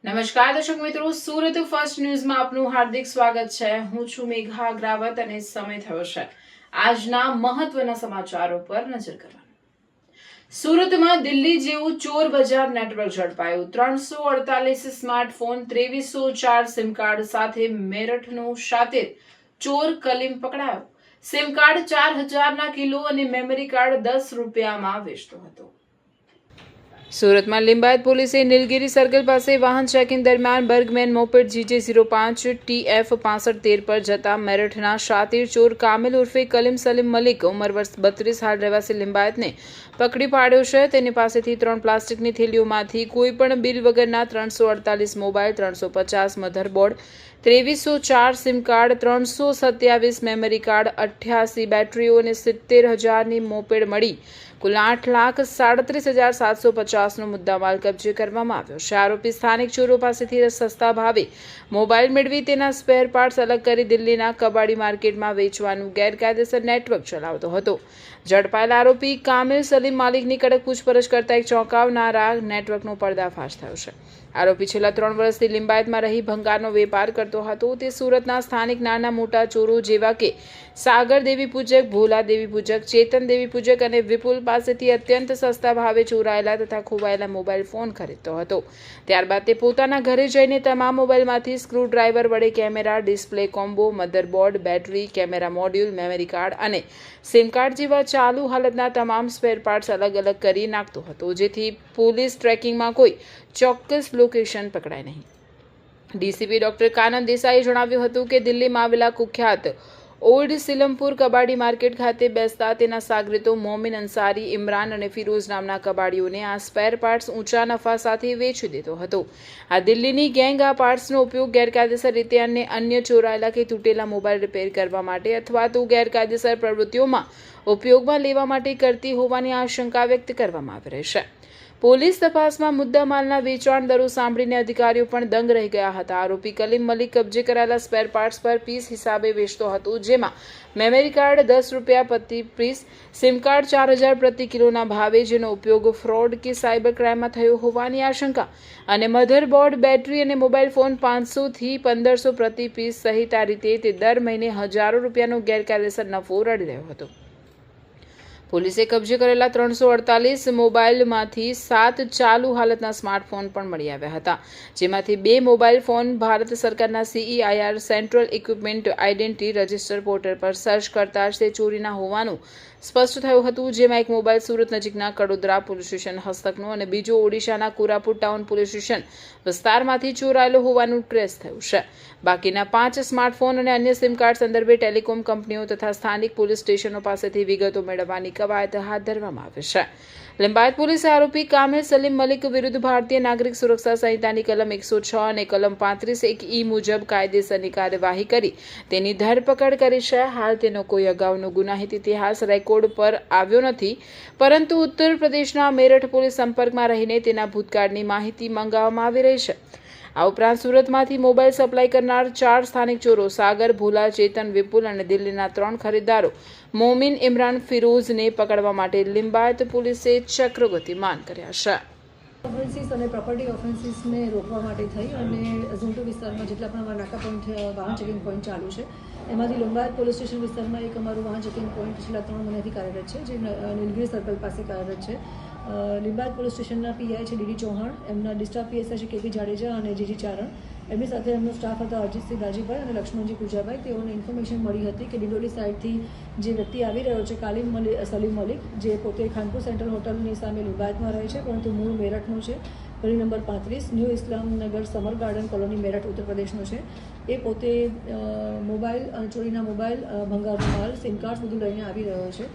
નમસ્કાર દર્શક મિત્રો, સુરત ફર્સ્ટ ન્યૂઝમાં આપનું હાર્દિક સ્વાગત છે. હું છું મેઘા અગ્રાવત અને સમય થયો છે આજના મહત્વના સમાચારો પર નજર કરવાનો. સુરતમાં દિલ્હી જેવું ચોર બજાર નેટવર્ક ઝડપાયું. 348 સ્માર્ટફોન, 2304 સિમ કાર્ડ સાથે મેરઠનો શાતિર ચોર કલીમ પકડાયો. સિમ કાર્ડ 4000 કિલો અને મેમરી કાર્ડ 10 રૂપિયામાં વેચતો હતો. સુરતમાં લિંબાયત પોલીસે નીલગિરી સર્કલ પાસે વાહન ચેકિંગ દરમિયાન બર્ગમેન મોપેડ GJ05 TF 6513 પર જતા મેરઠના શાતિર ચોર કામિલ ઉર્ફે કલીમ સલીમ મલિક ઉંમર વર્ષ 32 હાલ રહેવાસી લિંબાયતને પકડી પાડ્યો છે. તેની પાસેથી 3 પ્લાસ્ટિકની થેલીઓમાંથી કોઈપણ બિલ વગરના 348 mobile, 350 motherboard, 2304 sim card, 327 memory card, 88 બેટરીઓ અને 70,000ની મોપેડ મળી કુલ 8,37,750નો મુદ્દામાલ કબજે કરવામાં આવ્યો છે. આરોપી સ્થાનિક ચોરો પાસેથી સસ્તા ભાવે મોબાઈલ મેળવી તેના સ્પેર પાર્ટ્સ અલગ કરી દિલ્હીના કબાડી માર્કેટમાં વેચવાનું ગેરકાયદેસર નેટવર્ક ચલાવતો હતો. ઝડપાયેલ આરોપી કામિલ સલીમ માલિકની કડક પૂછપરછ કરતા એક ચોંકાવનારા નેટવર્કનો પર્દાફાશ થયો છે. આરોપી છેલ્લા 3 વર્ષથી લિંબાયતમાં રહી ભંગારનો વેપાર કરતો હતો. તે સુરતના સ્થાનિક નાના મોટા ચોરો જેવા કે સાગર દેવી પૂજક, ભોલા દેવી પૂજક, ચેતન દેવી પૂજક અને વિપુલ પાસેથી અત્યંત સસ્તા ભાવે ચોરાયેલા તથા ખોવાયેલા મોબાઈલ ફોન ખરીદતો હતો. ત્યારબાદ તે પોતાના ઘરે જઈને તમામ મોબાઈલમાંથી સ્ક્રૂ ડ્રાઈવર વડે camera, display combo, motherboard, battery, camera module, memory card અને સિમ કાર્ડ જેવા ચાલુ હાલતના તમામ સ્પેર પાર્ટ્સ અલગ અલગ કરી નાખતો હતો, જેથી પોલીસ ટ્રેકિંગમાં કોઈ ચોક્કસ લોકેશન પકડાય નહીં. ડીસીપી ડોક્ટર કાનન દેસાઈએ જણાવ્યું હતું કે દિલ્હીમાં આવેલા કુખ્યાત ઓલ્ડ સિલમપુર કબાડી માર્કેટ ખાતે બેસતા તેના સાગરીતો મોમિન અંસારી, ઇમરાન અને ફિરોઝ નામના કબાડીઓને આ સ્પેર પાર્ટ્સ ઊંચા નફા સાથે વેચી દેતો હતો. આ દિલ્હીની ગેંગ આ પાર્ટ્સનો ઉપયોગ ગેરકાયદેસર રીતે અને અન્ય ચોરાયેલા કે તૂટેલા મોબાઈલ રિપેર કરવા માટે અથવા તો ગેરકાયદેસર પ્રવૃત્તિઓમાં ઉપયોગમાં લેવા માટે કરતી હોવાની આશંકા વ્યક્ત કરવામાં આવી રહી છે. પોલીસ તપાસમાં મુદ્દામાલના વેચાણ દરો સાંભળીને અધિકારીઓ પણ દંગ રહી ગયા હતા. આરોપી કલીમ મલિક કબજે કરાયેલા સ્પેર પાર્ટ્સ પર પીસ હિસાબે વેચતો હતો, જેમાં મેમરી કાર્ડ 10 રૂપિયા પ્રતિ પીસ, સિમ કાર્ડ 4000 પ્રતિ કિલોના ભાવે, જેનો ઉપયોગ ફ્રોડ કે સાયબર ક્રાઇમમાં થયો હોવાની આશંકા, અને મધરબોર્ડ, બેટરી અને મોબાઈલ ફોન 500 થી 1500 પ્રતિ પીસ સહિત આ રીતે તે દર મહિને હજારો રૂપિયાનો ગેરકાયદેસર નફો રડી રહ્યો હતો. પોલીસે કબજે કરેલા 348 મોબાઈલમાંથી 7 ચાલુ હાલતના સ્માર્ટફોન પણ મળી આવ્યા હતા, જેમાંથી 2 મોબાઈલ ફોન ભારત સરકારના CEIR central equipment identity register portal પર સર્ચ કરતા જ તે ચોરીના હોવાનું સ્પષ્ટ થયું હતું, જેમાં એક મોબાઈલ સુરત નજીકના કડોદરા પોલીસ સ્ટેશન હસ્તકનો અને બીજો ઓડિશાના કોરાપુટ ટાઉન પોલીસ સ્ટેશન વિસ્તારમાંથી ચોરાયેલો હોવાનું ટ્રેસ થયું છે. બાકીના 5 સ્માર્ટફોન અને અન્ય સિમ કાર્ડ સંદર્ભે ટેલિકોમ કંપનીઓ તથા સ્થાનિક પોલીસ સ્ટેશનો પાસેથી વિગતો મેળવવાની કવાયત હાથ ધરવામાં આવી છે. લિંબાયત પોલીસે આરોપી કામિલ સલીમ મલિક વિરુદ્ધ ભારતીય નાગરિક સુરક્ષા સંહિતાની કલમ 106 અને કલમ 35(1) મુજબ કાયદેસરની કાર્યવાહી કરી તેની ધરપકડ કરી છે. હાલ તેનો કોઈ અગાઉનો ગુનાહિત ઇતિહાસ રેકોર્ડ પર આવ્યો નથી, પરંતુ ઉત્તર પ્રદેશના મેરઠ પોલીસ સંપર્કમાં રહીને તેના ભૂતકાળની માહિતી મંગાવવામાં આવી રહી છે. આ ઉપરાંત સુરતમાંથી મોબાઈલ સપ્લાય કરનાર 4 સ્થાનિક ચોરો સાગર, ભોલા, ચેતન, વિપુલ અને દિલ્હીના 3 ખરીદદારો મોમિન, ઇમરાન, ફિરોઝને પકડવા માટે લિંબાયત પોલીસે ચક્ર ગતિમાન કર્યા છે. ઓફેન્સીસ અને પ્રોપર્ટી ઓફેન્સીસને રોકવા માટે થઈ અને ઝોન્ટો વિસ્તારમાં જેટલા પણ અમારા નાકા પોઈન્ટ વાહન ચેકિંગ પોઈન્ટ ચાલુ છે, એમાંથી લિંબાયત પોલીસ સ્ટેશન વિસ્તારમાં એક અમારું વાહન ચેકિંગ પોઈન્ટ છેલ્લા 3 મહિનાથી કાર્યરત છે, જે નીલગિરી સર્કલ પાસે કાર્યરત છે. લિંબાયત પોલીસ સ્ટેશનના PI છે DD ચૌહાણ, એમના ડિસ્ટાફ PSI છે KP જાડેજા અને GG ચારણ, એમની સાથે એમનો સ્ટાફ હતા અજીતસિંહ દાજીભાઈ અને લક્ષ્મણજી પૂજાભાઈ. તેઓને ઇન્ફોર્મેશન મળી હતી કે ડિંડોલી સાઇડથી જે વ્યક્તિ આવી રહ્યો છે સલીમ મલિક, જે પોતે ખાનપુર સેન્ટ્રલ હોટલની સામે લિંબાયતમાં રહે છે, પરંતુ મૂળ મેરઠનો છે, ગલી number 35, new Islamnagar summer garden colony, Meerut, Uttar પ્રદેશનો છે. એ પોતે મોબાઈલ અને ચોરીના મોબાઈલ, ભંગારનો માલ, સિમ કાર્ડ બધું લઈને આવી રહ્યો છે.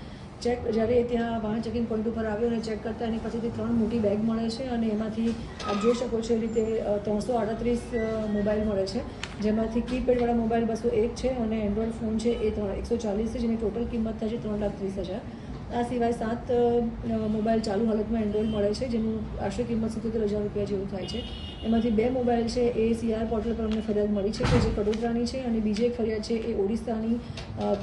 જ્યારે ત્યાં વાહન ચેકિંગ પોઈન્ટ ઉપર આવ્યો અને ચેક કરતા એની પાસેથી 3 મોટી બેગ મળે છે અને એમાંથી આપ જોઈ શકો છો એ રીતે 338 મોબાઈલ મળે છે, જેમાંથી કીપેડવાળા મોબાઈલ 201 છે અને એન્ડ્રોઈડ ફોન છે એ 140 છે, જેની ટોટલ કિંમત થાય છે 3,30,000. આ સિવાય 7 મોબાઈલ ચાલુ હાલતમાં એન્ડ્રોઈડ મળે છે, જેનું આશરે કિંમત 77,000 રૂપિયા જેવું થાય છે. એમાંથી 2 મોબાઈલ છે એ CR પોર્ટલ પર અમને ફરિયાદ મળી છે કે જે કડોદરાની છે, અને બીજી એક ફરિયાદ છે એ ઓડિશાની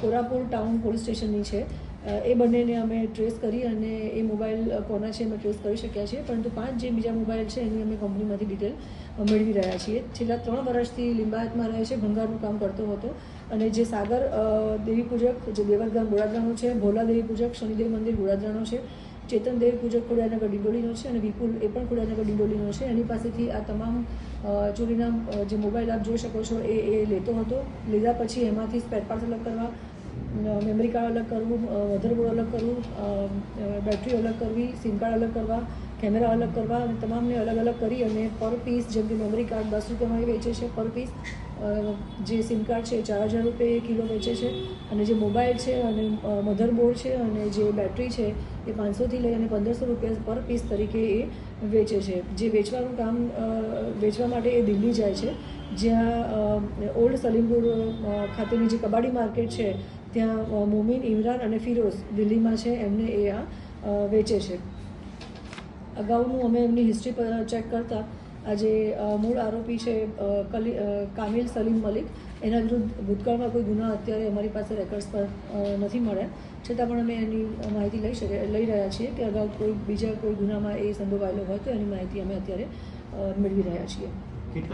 કોરાપુર ટાઉન પોલીસ સ્ટેશનની છે. એ બંનેને અમે ટ્રેસ કરી અને એ મોબાઈલ કોના છે અમે ટ્રેસ કરી શક્યા છીએ, પરંતુ 5 જે બીજા મોબાઈલ છે એની અમે કંપનીમાંથી ડિટેલ મેળવી રહ્યા છીએ. છેલ્લા 3 વર્ષથી લિંબાયતમાં રહે છે, ભંગારનું કામ કરતો હતો અને જે સાગર દેવી પૂજક જે દેવરગામ ગોળાદરાનો છે, ભોલા દેવી પૂજક શનિદેવ મંદિર ગોળાદરાનો છે, ચેતન દેવી પૂજક ખોડિયારનગર ડિંડોલીનો છે અને વિપુલ એ પણ ખોડિયારનગર ડિંડોલીનો છે. એની પાસેથી આ તમામ ચોરીના જે મોબાઈલ આપ જોઈ શકો છો એ લેતો હતો. લીધા પછી એમાંથી સ્પેર પાર્ટ્સ અલગ કરવા, મેમરી કાર્ડ અલગ કરવું, મધરબોર્ડ અલગ કરવું, બેટરી અલગ કરવી, સિમ કાર્ડ અલગ કરવા, કેમેરા અલગ કરવા અને તમામને અલગ અલગ કરી અને પર પીસ જેમ કે મેમરી કાર્ડ 10 રૂપિયામાં વેચે છે પર પીસ, જે સિમ કાર્ડ છે 4000 રૂપિયા કિલો વેચે છે અને જે મોબાઈલ છે અને મધરબોર્ડ છે અને જે બેટરી છે એ 500થી લઈ અને 1500 રૂપિયા પર પીસ તરીકે એ વેચે છે. જે વેચવાનું કામ વેચવા માટે એ દિલ્હી જાય છે, જ્યાં ઓલ્ડ સલીમપુર ખાતેની જે કબાડી માર્કેટ છે ત્યાં મોમીન, ઇમરાન અને ફિરોઝ દિલ્હીમાં છે, એમને એ આ વેચે છે. અગાઉનું અમે એમની હિસ્ટ્રી પર ચેક કરતાં આ જે મૂળ આરોપી છે કામિલ સલીમ મલિક, એના વિરુદ્ધ ભૂતકાળમાં કોઈ ગુના અત્યારે અમારી પાસે રેકોર્ડ્સ પર નથી મળ્યા, છતાં પણ અમે એની માહિતી લઈ રહ્યા છીએ કે અગાઉ બીજા કોઈ ગુનામાં એ સંડોવાયેલો હોય તો એની માહિતી અમે અત્યારે મેળવી રહ્યા છીએ.